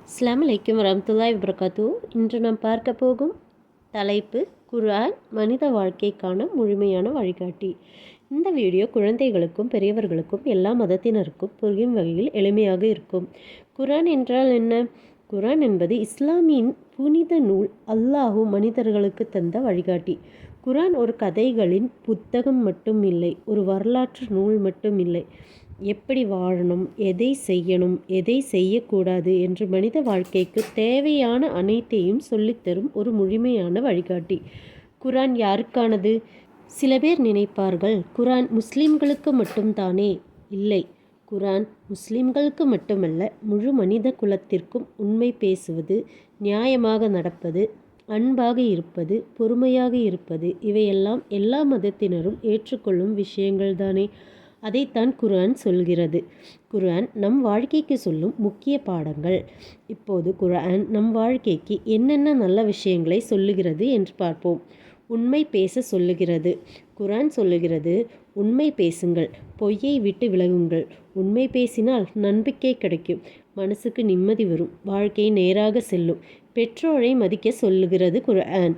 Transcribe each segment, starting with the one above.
அஸ்ஸலாமு அலைக்கும் வரஹ்மத்துல்லாஹி வபரகாத்துஹு. இன்று நாம் பார்க்க போகும் தலைப்பு குர்ஆன் மனித வாழ்க்கைக்கான முழுமையான வழிகாட்டி. இந்த வீடியோ குழந்தைகளுக்கும் பெரியவர்களுக்கும் எல்லா மதத்தினருக்கும் புரியும் வகையில் எளிமையாக இருக்கும். குர்ஆன் என்றால் என்ன? குர்ஆன் என்பது இஸ்லாமின் புனித நூல். அல்லாஹ் மனிதர்களுக்கு தந்த வழிகாட்டி. குர்ஆன் ஒரு கதைகளின் புத்தகம் மட்டும் இல்லை, ஒரு வரலாற்று நூல் மட்டும் இல்லை. எப்படி வாழணும், எதை செய்யணும், எதை செய்யக்கூடாது என்று மனித வாழ்க்கைக்கு தேவையான அனைத்தையும் சொல்லித்தரும் ஒரு முழுமையான வழிகாட்டி. குர்ஆன் யாருக்கானது? சில பேர் நினைப்பார்கள், குர்ஆன் முஸ்லிம்களுக்கு மட்டும்தானே? இல்லை, குர்ஆன் முஸ்லிம்களுக்கு மட்டுமல்ல, முழு மனித குலத்திற்கும். உண்மை பேசுவது, நியாயமாக நடப்பது, அன்பாக இருப்பது, பொறுமையாக இருப்பது, இவையெல்லாம் எல்லா மதத்தினரும் ஏற்றுக்கொள்ளும் விஷயங்கள்தானே. அதைத்தான் குர்ஆன் சொல்கிறது. குர்ஆன் நம் வாழ்க்கைக்கு சொல்லும் முக்கிய பாடங்கள். இப்போது குர்ஆன் நம் வாழ்க்கைக்கு என்னென்ன நல்ல விஷயங்களை சொல்லுகிறது என்று பார்ப்போம். உண்மை பேச சொல்லுகிறது. குர்ஆன் சொல்லுகிறது, உண்மை பேசுங்கள், பொய்யை விட்டு விலகுங்கள். உண்மை பேசினால் நம்பிக்கை கிடைக்கும், மனசுக்கு நிம்மதி வரும், வாழ்க்கை நேராக செல்லும். பெற்றோரை மதிக்க சொல்லுகிறது குர்ஆன்.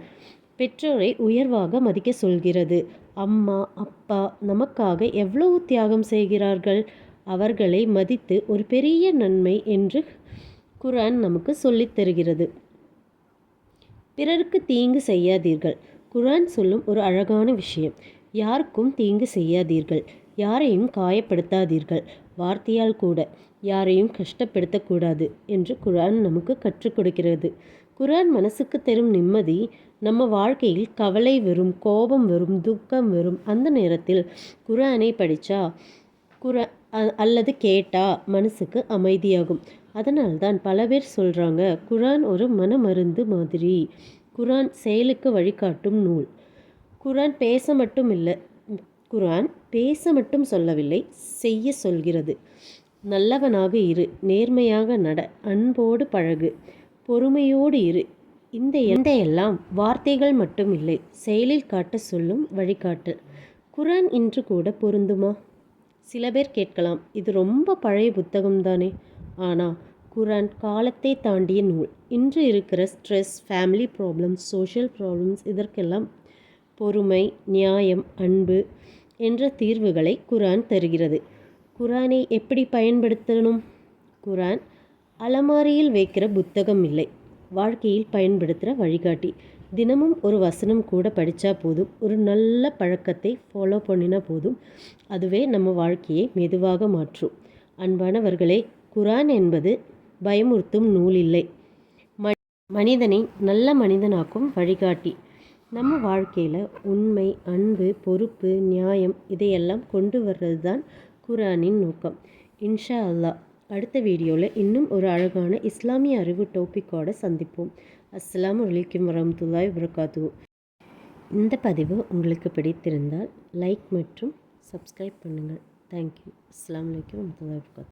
பெற்றோரை உயர்வாக மதிக்க சொல்கிறது. அம்மா அப்பா நமக்காக எவ்வளவு தியாகம் செய்கிறார்கள், அவர்களை மதித்து ஒரு பெரிய நன்மை என்று குர்ஆன் நமக்கு சொல்லித் தருகிறது. பிறருக்கு தீங்கு செய்யாதீர்கள். குர்ஆன் சொல்லும் ஒரு அழகான விஷயம், யாருக்கும் தீங்கு செய்யாதீர்கள், யாரையும் காயப்படுத்தாதீர்கள், வார்த்தையால் கூட யாரையும் கஷ்டப்படுத்தக்கூடாது என்று குர்ஆன் நமக்கு கற்றுக் கொடுக்கிறது. குர்ஆன் மனசுக்கு தரும் நிம்மதி. நம்ம வாழ்க்கையில் கவலை வரும், கோபம் வரும், துக்கம் வரும். அந்த நேரத்தில் குர்ஆனை படித்தா அல்லது கேட்டால் மனசுக்கு அமைதியாகும். அதனால்தான் பல பேர் சொல்கிறாங்க, குர்ஆன் ஒரு மனமருந்து மாதிரி. குர்ஆன் செயலுக்கு வழிகாட்டும் நூல். குர்ஆன் பேச மட்டும் இல்லை, குர்ஆன் பேச மட்டும் சொல்லவில்லை, செய்ய சொல்கிறது. நல்லவனாக இரு, நேர்மையாக நட, அன்போடு பழகு, பொறுமையோடு இரு. இந்த எல்லாம் வார்த்தைகள் மட்டும் இல்லை, செயலில் காட்ட சொல்லும் வழிகாட்டல். குர்ஆன் இன்று கூட பொருந்துமா? சில பேர் கேட்கலாம், இது ரொம்ப பழைய புத்தகம்தானே? ஆனால் குர்ஆன் காலத்தை தாண்டிய நூல். இன்று இருக்கிற stress, family problems, social problems, இதற்கெல்லாம் பொறுமை, நியாயம், அன்பு என்ற தீர்வுகளை குர்ஆன் தருகிறது. குர்ஆனை எப்படி பயன்படுத்தணும்? குர்ஆன் அலமாரியில் வைக்கிற புத்தகம் இல்லை, வாழ்க்கையில் பயன்படுத்துகிற வழிகாட்டி. தினமும் ஒரு வசனம் கூட படித்தா போதும், ஒரு நல்ல பழக்கத்தை ஃபாலோ பண்ணினா போதும், அதுவே நம்ம வாழ்க்கையை மெதுவாக மாற்றும். அன்பானவர்களே, குர்ஆன் என்பது பயமுறுத்தும் நூல் இல்லை, மனிதனை நல்ல மனிதனாக்கும் வழிகாட்டி. நம்ம வாழ்க்கையில் உண்மை, அன்பு, பொறுப்பு, நியாயம் இதையெல்லாம் கொண்டு வர்றது தான் குர்ஆனின் நோக்கம். இன்ஷா அல்லாஹ் அடுத்த வீடியோவில் இன்னும் ஒரு அழகான இஸ்லாமிய அறிவு டாப்பிக்கோடு சந்திப்போம். அஸ்ஸலாமு அலைக்கும் வரஹ்மத்துல்லாஹி வபரகாத்துஹு. இந்த பதிவு உங்களுக்கு பிடித்திருந்தால் லைக் மற்றும் சப்ஸ்கிரைப் பண்ணுங்கள். தேங்க்யூ. அஸ்ஸலாமு அலைக்கும் வரஹ்மத்துல்லாஹி வபரகாத்துஹு.